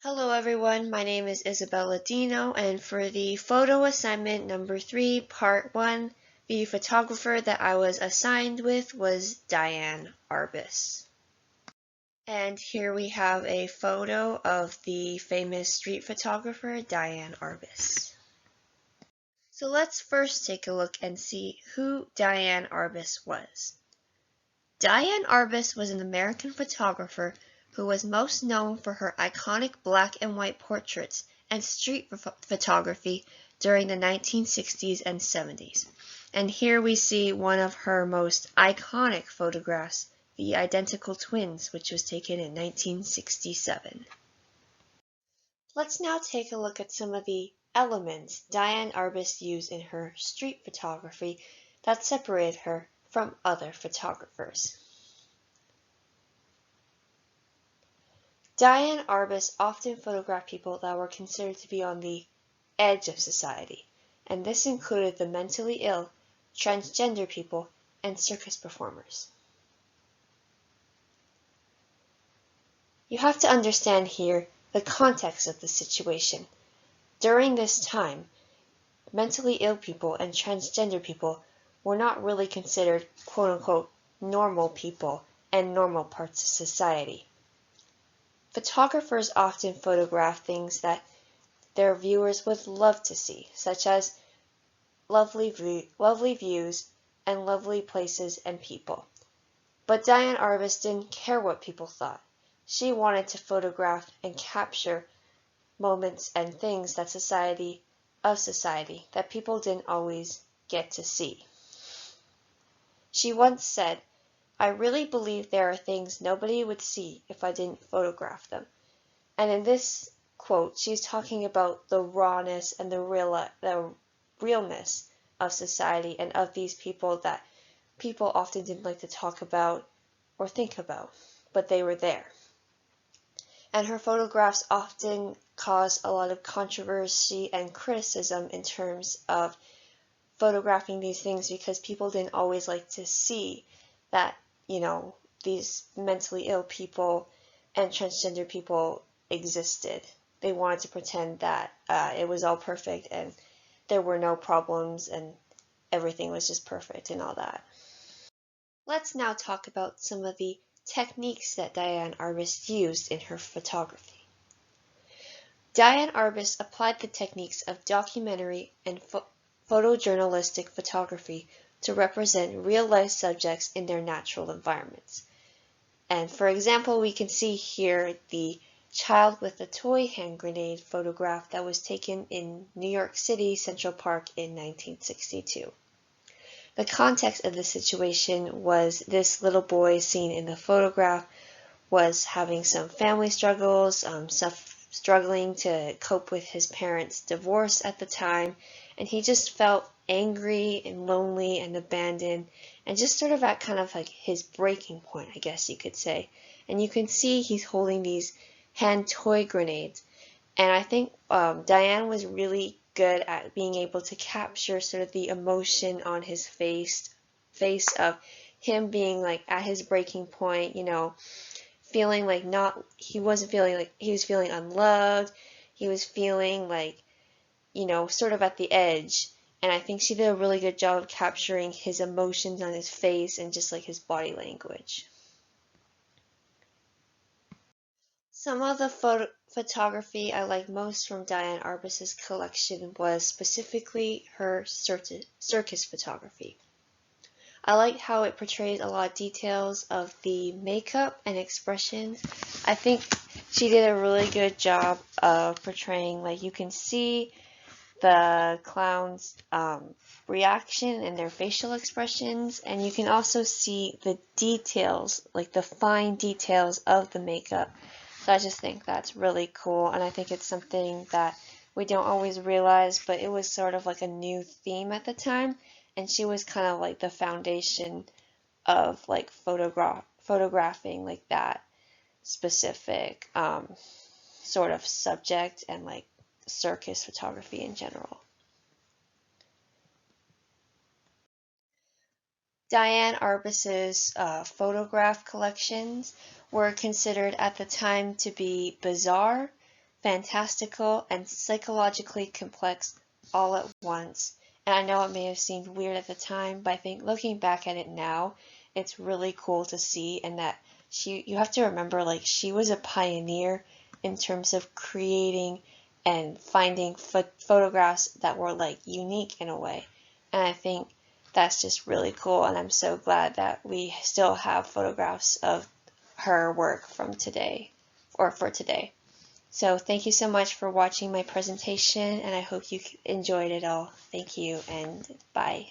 Hello everyone, my name is Isabella Dino, and for the photo assignment number 3, part 1, the photographer that I was assigned with was Diane Arbus. And here we have a photo of the famous street photographer Diane Arbus. So let's first take a look and see who Diane Arbus was. Diane Arbus was an American photographer who was most known for her iconic black and white portraits and street photography during the 1960s and 70s. And here we see one of her most iconic photographs, the identical twins, which was taken in 1967. Let's now take a look at some of the elements Diane Arbus used in her street photography that separated her from other photographers. Diane Arbus often photographed people that were considered to be on the edge of society, and this included the mentally ill, transgender people, and circus performers. You have to understand here the context of the situation. During this time, mentally ill people and transgender people were not really considered quote-unquote normal people and normal parts of society. Photographers often photograph things that their viewers would love to see, such as lovely views and lovely places and people. But Diane Arbus didn't care what people thought. She wanted to photograph and capture moments and things that society that people didn't always get to see. She once said, "I really believe there are things nobody would see if I didn't photograph them." And in this quote, she's talking about the rawness and the realness of society and of these people that people often didn't like to talk about or think about, but they were there. And her photographs often caused a lot of controversy and criticism in terms of photographing these things because people didn't always like to see that, these mentally ill people and transgender people existed. They wanted to pretend that it was all perfect and there were no problems and everything was just perfect and all that. Let's now talk about some of the techniques that Diane Arbus used in her photography. Diane Arbus applied the techniques of documentary and photojournalistic photography to represent real-life subjects in their natural environments. And for example, we can see here the child with a toy hand grenade photograph that was taken in New York City Central Park in 1962. The context of the situation was this little boy seen in the photograph was having some family struggles, struggling to cope with his parents' divorce at the time, and he just felt angry and lonely and abandoned and just sort of at kind of like his breaking point, I guess you could say. And you can see he's holding these hand toy grenades, and I think Diane was really good at being able to capture sort of the emotion on his face of him being like at his breaking point, feeling like he was feeling unloved, he was feeling like, sort of at the edge. And I think she did a really good job of capturing his emotions on his face and just like his body language. Some of the photography I like most from Diane Arbus's collection was specifically her circus photography. I like how it portrays a lot of details of the makeup and expressions. I think she did a really good job of portraying, like you can see the clowns' reaction and their facial expressions, and you can also see the details, like the fine details of the makeup. So I just think that's really cool, and I think it's something that we don't always realize, but it was sort of like a new theme at the time, and she was kind of like the foundation of like photographing like that specific sort of subject and like circus photography in general. Diane Arbus's photograph collections were considered at the time to be bizarre, fantastical, and psychologically complex all at once. And I know it may have seemed weird at the time, but I think looking back at it now, it's really cool to see, and that you have to remember, like, she was a pioneer in terms of creating and finding photographs that were like unique in a way. And I think that's just really cool, and I'm so glad that we still have photographs of her work from today, or for today. So thank you so much for watching my presentation, and I hope you enjoyed it all. Thank you, and bye.